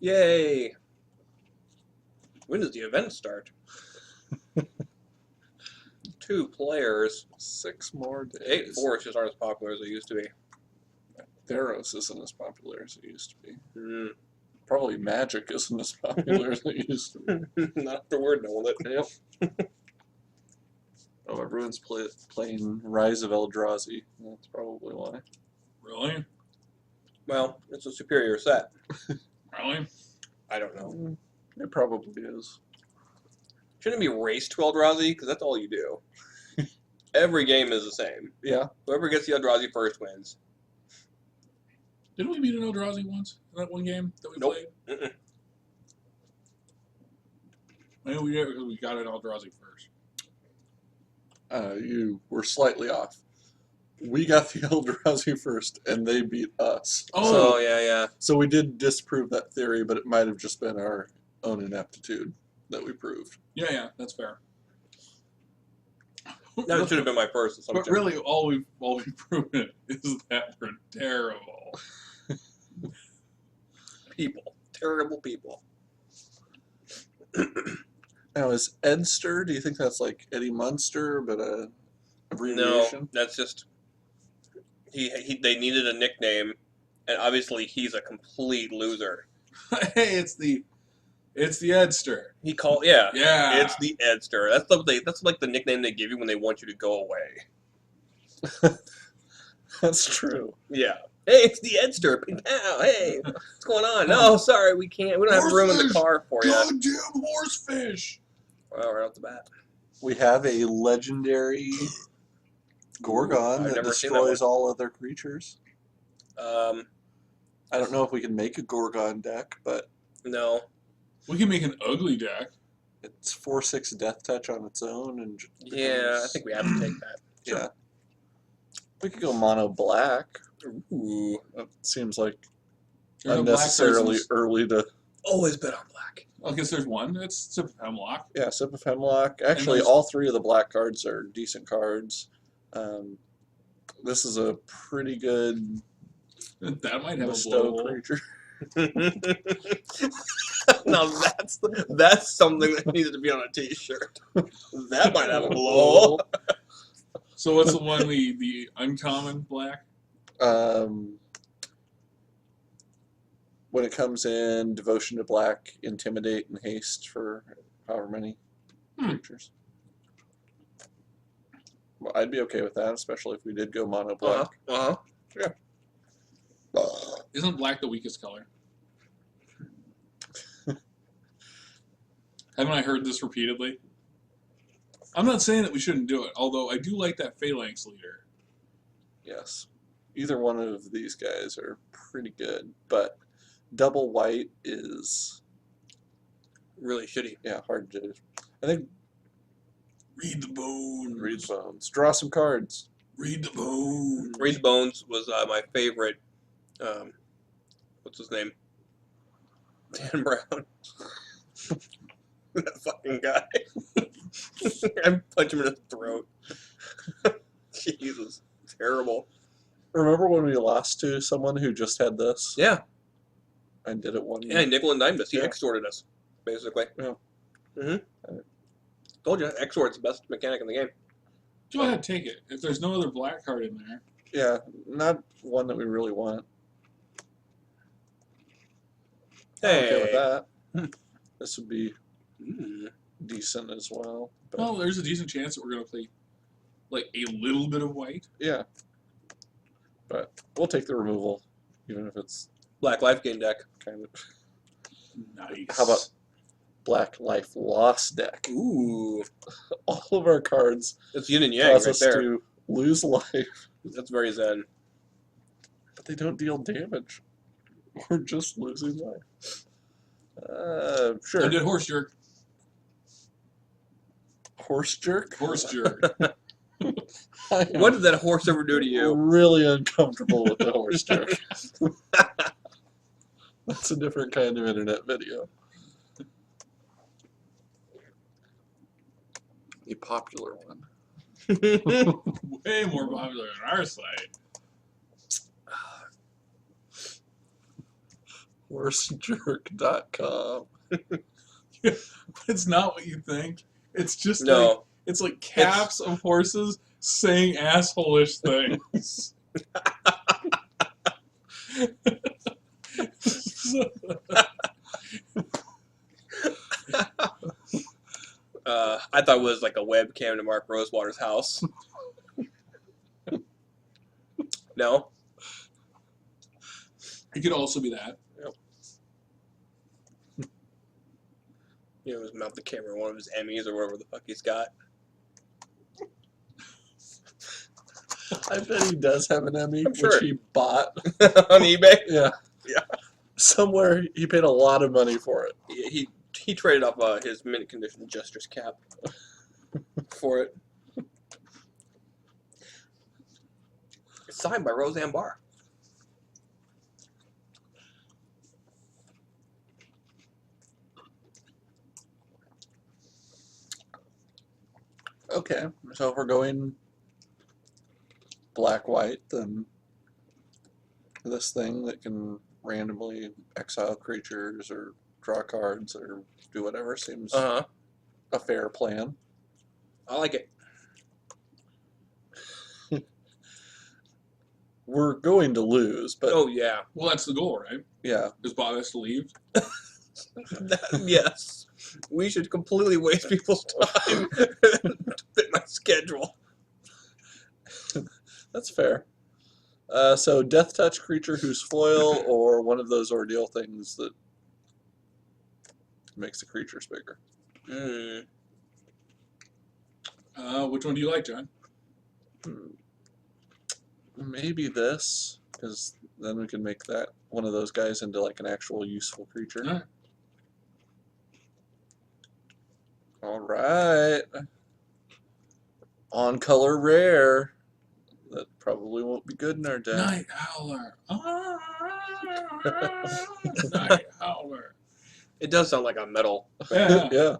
Yay! When does the event start? 2 players. 6 more days. 8 forests just aren't as popular as they used to be. Theros isn't as popular as it used to be. Mm. Probably Magic isn't as popular as it used to be. Not after we're done with it. Yep. Oh, everyone's playing Rise of Eldrazi. That's probably why. Really? Well, it's a superior set. Really? I don't know. It probably is. Shouldn't it be race to Eldrazi? Because that's all you do. Every game is the same. Yeah. Whoever gets the Eldrazi first wins. Didn't we beat an Eldrazi once in that one game that we Nope. played? Mm-mm. Maybe we got an Eldrazi first. You were slightly off. We got the Eldrazi first, and they beat us. Oh, yeah. So we did disprove that theory, but it might have just been our own ineptitude that we proved. Yeah, that's fair. That should have been my first assumption. But really, all we've proven is that we're terrible. People. Terrible people. Now, is Edster, do you think that's like Eddie Munster, but a abbreviation? No, that's just... They needed a nickname, and obviously he's a complete loser. Hey, it's the Edster. He called... Yeah. Yeah. It's the Edster. That's like the nickname they give you when they want you to go away. That's true. Yeah. Hey, it's the Edster. Pow, hey, what's going on? No, sorry, we can't. We don't have room in the car for you. Goddamn horsefish! Well, right off the bat. We have a legendary Gorgon I've that never seen that destroys all other creatures. Um, I don't know if we can make a Gorgon deck, but no. We can make an ugly deck. it's 4/6 death touch on its own, and Yeah, I think we have to take that. yeah. We could go mono black. Ooh. That seems like There's no black unnecessarily versus- early to. Always bet on black. I guess there's one. It's Sip of Hemlock. Yeah, Sip of Hemlock. Actually, there's- all 3 of the black cards are decent cards. This is a pretty good That might have a bestow blow. creature. Now that's something that needed to be on a T-shirt. That might have a blow. So what's the one, the uncommon black? When it comes in, Devotion to Black, Intimidate, and Haste for however many creatures. Well, I'd be okay with that, especially if we did go mono black. Yeah. Isn't black the weakest color? Haven't I heard this repeatedly? I'm not saying that we shouldn't do it, although I do like that Phalanx leader. Yes. Either one of these guys are pretty good, but double white is Really shitty. hard to. I think Read the bones. read bones. Draw some cards. Read the bones. Reed the Bones was my favorite. What's his name? Dan Brown. That fucking guy. I punch him in the throat. Jesus, terrible. Remember when we lost to someone who just had this? Yeah, I did it one yeah. Nickel and dimed us. He Yeah. extorted us, basically. Yeah. Told you, extort's the best mechanic in the game. Go ahead, take it. If there's no other black card in there. Yeah, not one that we really want. I'm okay with Hey. that. This would be Mm. decent as well. But Well, there's a decent chance that we're going to play like a little bit of white. yeah. But we'll take the removal, even if it's Black Life Gain deck. kind of. Nice. How about Black Life Lost deck? Ooh, All of our cards it's yin and yang cause right us there. to lose life, That's very zen. but they don't deal damage. We're just losing life. I Sure. did horse jerk. Horse jerk? Horse jerk. I am What did that horse ever do to you? really uncomfortable with the horse jerk. That's a different kind of internet video. A popular one. Way more popular on our site. Worstjerk.com. It's not what you think. It's just like No. it's like calves of horses saying asshole-ish things. I thought it was like a webcam to Mark Rosewater's house. No? It could also be that. You know, mount the camera in one of his Emmys or whatever the fuck he's got. I bet he does have an Emmy, I'm which sure. he bought. On eBay? Yeah. Yeah. Somewhere he paid a lot of money for it. He traded off his mint condition Jester's cap for it. It's signed by Roseanne Barr. Okay, so if we're going black-white, then this thing that can randomly exile creatures or draw cards or do whatever seems Uh-huh. a fair plan. I like it. We're going to lose, but Oh, yeah. Well, that's the goal, right? yeah, Is Bob has to leave? Yes. We should completely waste people's time to fit my schedule. that's fair. So death touch creature who's foil or one of those ordeal things that makes the creatures bigger. Mm. Which one do you like, John? Maybe this, because then we can make that one of those guys into like an actual useful creature. All right. All right. On color rare. That probably won't be good in our deck. Night Howler. Night Howler. It does sound like a metal. Yeah. Yeah.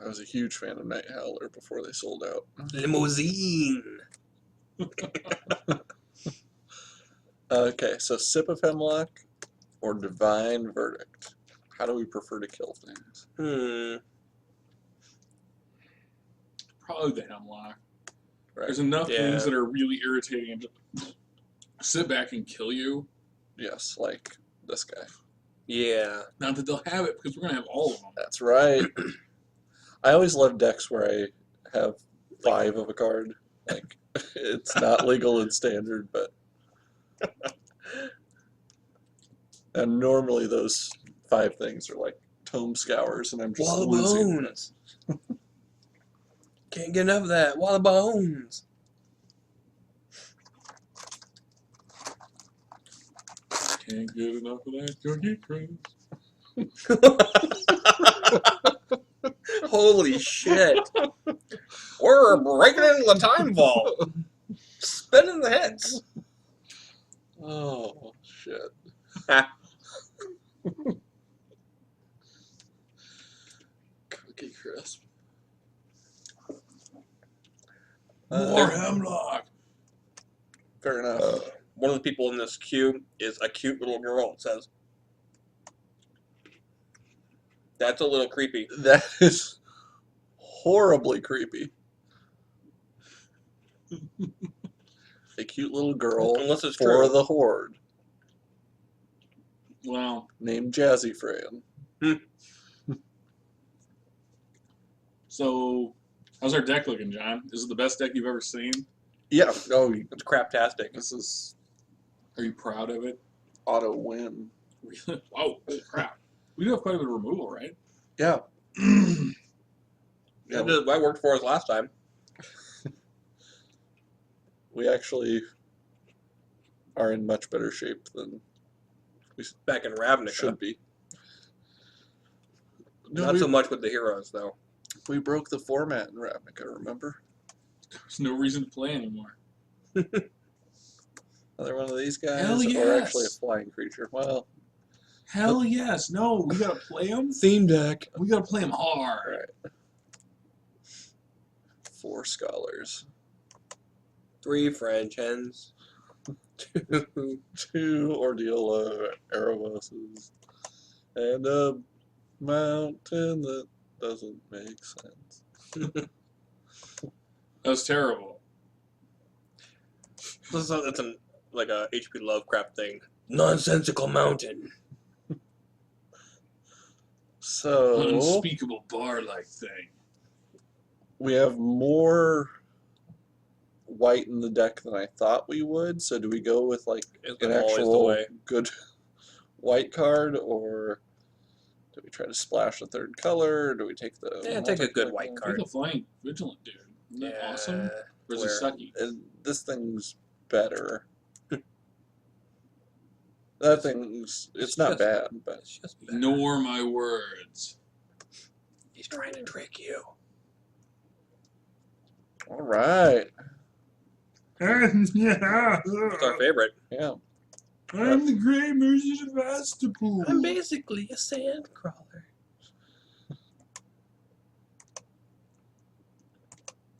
I was a huge fan of Night Howler before they sold out. Limousine. Okay, so Sip of Hemlock or Divine Verdict. How do we prefer to kill things? Probably the Hemlock. Right. There's enough Yeah. things that are really irritating and just sit back and kill you. Yes, like this guy. Yeah. Not that they'll have it, because we're going to have all of them. That's right. I always love decks where I have 5 of a card. Like, it's not legal in standard, but... And normally those 5 things are like Tome Scours, and I'm just Wall of losing. Bones. Can't get enough of that. Wall of Bones. Can't get enough of that Cookie Crisp. Holy shit. We're breaking into the time vault. Spinning the hits. Oh, shit. Cookie Crisp. More Hemlock. Fair enough. One of the people in this queue is a cute little girl, it says. That's a little creepy. That is horribly creepy. A cute little girl Unless it's for true. the Horde Well, named Jazzy Fran. so how's our deck looking, John? Is it the best deck you've ever seen? Yeah. Oh, It's craptastic. this is Are you proud of it? auto win. Really? Oh, crap. We do have quite a bit of removal, right? Yeah. That worked for us last time. We actually are in much better shape than we Back in Ravnica. should be. No, Not we, so much with the heroes, though. we broke the format in Ravnica, remember? There's no reason to play anymore. Another one of these guys, Hell or actually a yes. flying creature. Well, Hell yes. No, we got to play them. Theme deck. We got to play them hard. right. 4 scholars. 3 French hens. 2 Ordeal Ereboses, and a mountain that doesn't make sense. That was terrible. It's like a H.P. Lovecraft thing. Nonsensical mountain. So Unspeakable bar-like thing. we have more white in the deck than I thought we would. So do we go with like Isn't an that always the actual way? good white card, or do we try to splash a third color? Or do we take the Yeah, take a good multi-color white card? card. Take the Flying Vigilant, dude. Isn't that awesome? Or is it where- sucky? And this thing's better. That thing's it's not just- bad, but It's just bad. Ignore my words. He's trying to trick you. all right, Yeah. It's our favorite. yeah. I'm the Grey Mercy Sevastopol. I'm basically a sand crawler.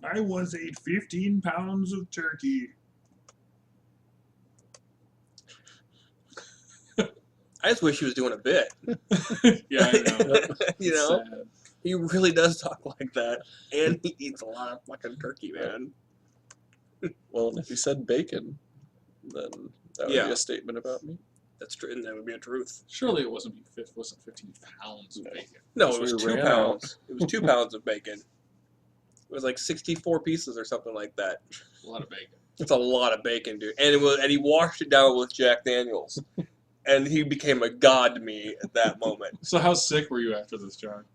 I once ate 15 pounds of turkey. I just wish he was doing a bit. Yeah, I know. You know, Sad. he really does talk like that, and he eats a lot of fucking turkey, man. Well, if you said bacon, then that would Yeah. be a statement about me. That's true, and that would be a truth. Surely it wasn't 15 pounds of bacon. No, Because it was we 2 ran pounds. It was 2 pounds of bacon. It was like 64 pieces or something like that. A lot of bacon. It's a lot of bacon, dude. And he washed it down with Jack Daniels, and he became a god to me at that moment. So how sick were you after this, John?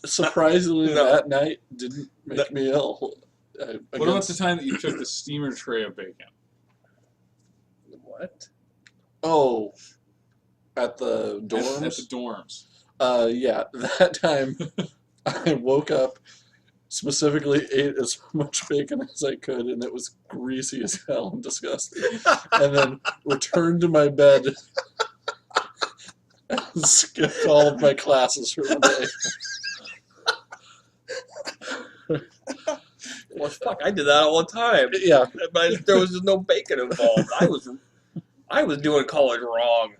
Surprisingly, No. that night didn't make me ill. What about the time that you took the steamer tray of bacon? What? Oh, at the At dorms? the dorms. Yeah, that time I woke up, specifically ate as much bacon as I could, and it was greasy as hell and disgusting. And then returned to my bed and skipped all of my classes for the day. Well, fuck, I did that all the time. Yeah, But there was just no bacon involved. I was doing college wrong.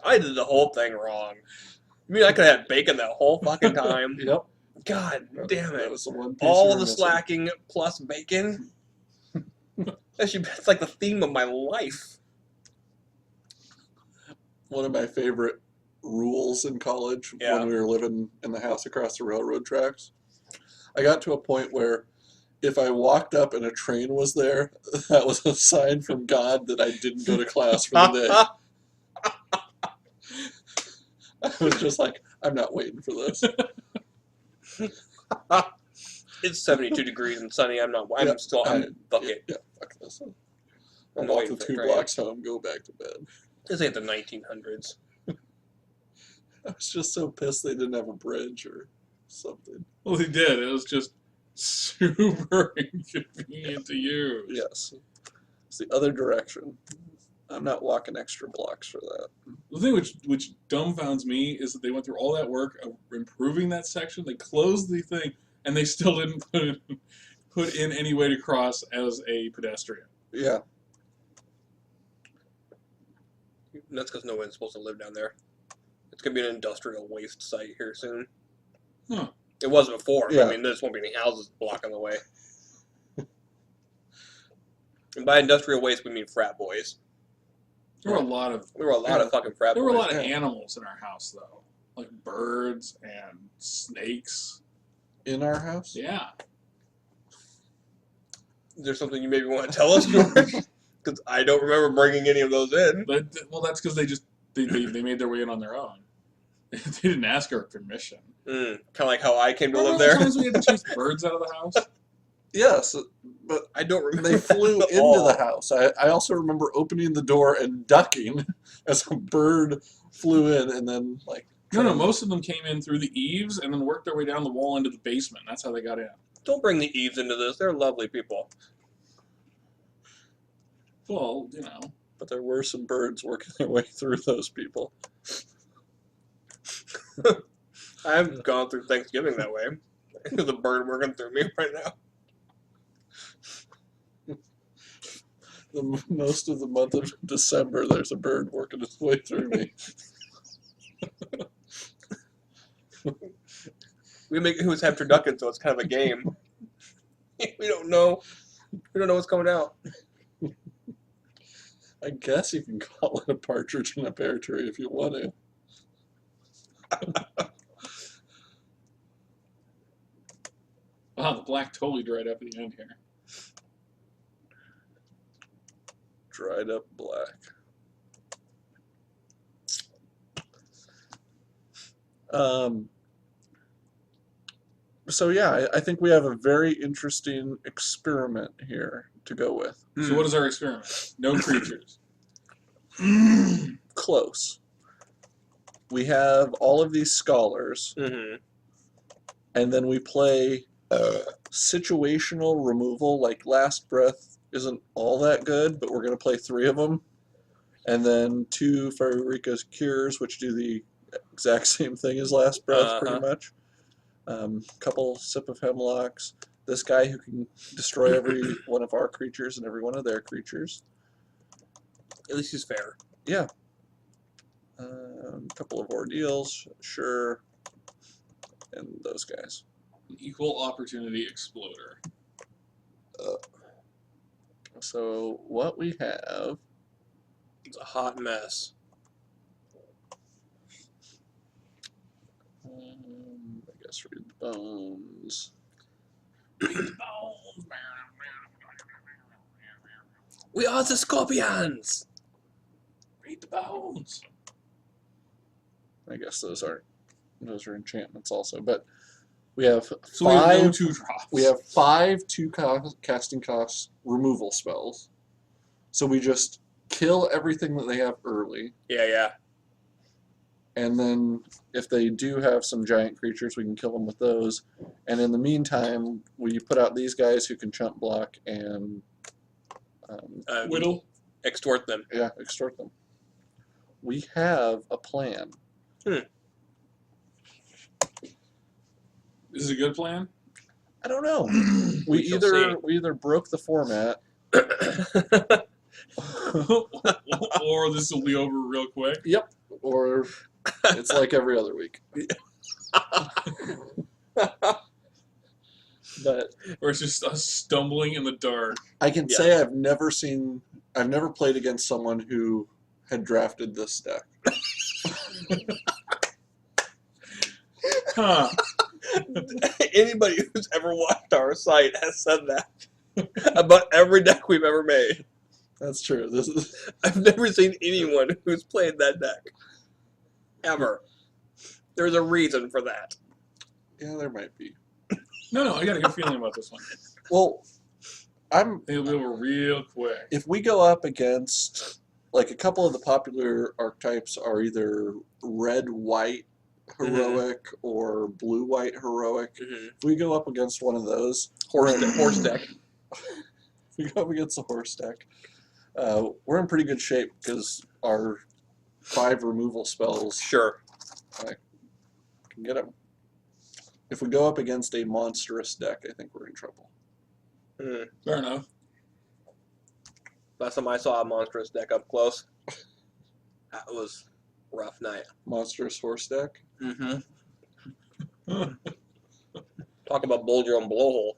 I did the whole thing wrong. You mean I could have had bacon that whole fucking time? yep. God damn That it. was the one piece you All were the missing. slacking plus bacon. That's like the theme of my life. One of my favorite rules in college Yeah. when we were living in the house across the railroad tracks. I got to a point where if I walked up and a train was there, that was a sign from God that I didn't go to class for the day. I was just like, I'm not waiting for this. It's 72 degrees and sunny. I'm Yeah, fuck it. Yeah, fuck this. I'm I'll not walk waiting the for the 2 train. blocks home, go back to bed. This ain't the 1900s. I was just so pissed they didn't have a bridge or something. Well, they did. It was just super inconvenient to use. Yes. It's the other direction. I'm not walking extra blocks for that. The thing which dumbfounds me is that they went through all that work of improving that section. They closed the thing, and they still didn't put in any way to cross as a pedestrian. Yeah. That's because no one's supposed to live down there. It's going to be an industrial waste site here soon. Huh. It wasn't before. Yeah. I mean, there just won't be any houses blocking the way. And by industrial waste, we mean frat boys. There were a lot of There were a lot of fucking frat there boys. were a lot of yeah. animals in our house though, like birds and snakes. In our house? Yeah. Is there something you maybe want to tell us, George? Because I don't remember bringing any of those in. But well, that's because they made their way in on their own. They didn't ask our permission. Kind of like how I came to Remember live there. all the times we had to chase birds out of the house? Yes, but I don't remember. they flew at into all. the house. I also remember opening the door and ducking as a bird flew in and then, like... No, most of them came in through the eaves and then worked their way down the wall into the basement. That's how they got in. Don't bring the Eves into this. They're lovely people. Well, you know. But there were some birds working their way through those people. I haven't gone through Thanksgiving that way. There's a bird working through me right now. Most of the month of December, there's a bird working its way through me. We make it was have turducken, so it's kind of a game. We don't know. We don't know what's coming out. I guess you can call it a partridge in a pear tree if you want to. Wow, the black totally dried up at the end here. Dried up black. So yeah, I think we have a very interesting experiment here to go with. So what is our experiment? No creatures. Close. We have all of these scholars, Mm-hmm. and then we play situational removal. Like Last Breath isn't all that good, but we're going to play 3 of them. And then 2 Farurika's Cures, which do the exact same thing as Last Breath, pretty much. Couple Sip of Hemlocks. This guy who can destroy every one of our creatures and every one of their creatures. At least he's fair. Yeah. Couple of Ordeals, sure. And those guys. An equal opportunity exploder. So what we have... It's a hot mess. I guess read the bones. Read the bones. We are the scorpions. Read the bones. I guess those are enchantments also, but we have So we have no 5. 2-drops. We have 5 casting cost removal spells. So we just kill everything that they have early, Yeah. and then if they do have some giant creatures, we can kill them with those. And in the meantime, we put out these guys who can chump block and Whittle. Extort them. yeah, extort them. We have a plan. Is it a good plan? I don't know. We shall see. either broke the format. Or this will be over real quick. Yep. Or it's like every other week. But Or it's just us stumbling in the dark. I can Yeah. say I've never played against someone who had drafted this deck. Huh. Anybody who's ever watched our site has said that about every deck we've ever made. That's true. This is I've never seen anyone who's played that deck. Ever. There's a reason for that. yeah, there might be. No, I got a good feeling about this one. Well, I think it'll be over real quick. if we go up against like a couple of the popular archetypes are either red-white heroic or blue-white heroic. Mm-hmm. If we go up against one of those, Horse deck. if we go up against the horse deck, we're in pretty good shape because our 5 removal spells Sure. can get them. If we go up against a monstrous deck, I think we're in trouble. Mm. Fair enough. Last time I saw a monstrous deck up close, that was a rough night. Monstrous horse deck? Mm-hmm. Talk about bulge your own blowhole.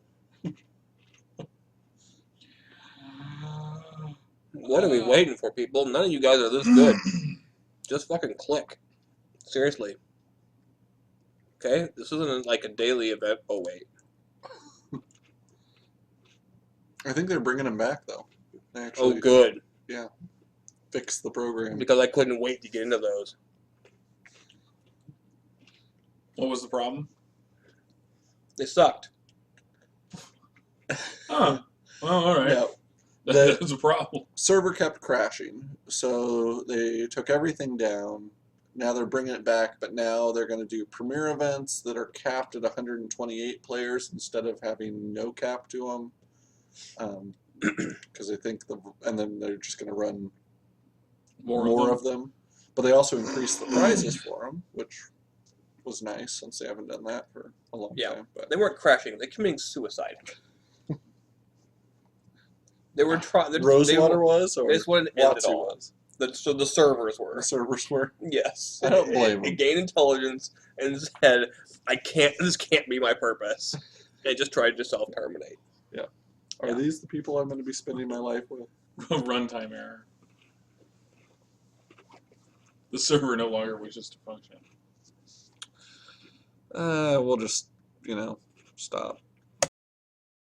What are we waiting for, people? None of you guys are this good. Just fucking click. Seriously. Okay? This isn't like a daily event. Oh, wait. I think they're bringing them back, though. They actually Oh, good. fix the program. Because I couldn't wait to get into those. What was the problem? They sucked. Huh. Well, all right. Yeah, That's a problem. server kept crashing, so they took everything down. Now they're bringing it back, but now they're going to do premier events that are capped at 128 players instead of having no cap to them. Because I think and then they're just going to run more of them. But they also increased the prizes for them, which was nice since they haven't done that for a long time. But They weren't crashing. They committing suicide. They were trying. Rosewater was, or This one ended Watsu all. was. So the servers were. The servers were. Yes. I don't blame them. It gained intelligence and said, this can't be my purpose. And it just tried to self-terminate. Are Yeah. these the people I'm going to be spending my life with? Runtime error. The server no longer wishes to function. We'll just, stop.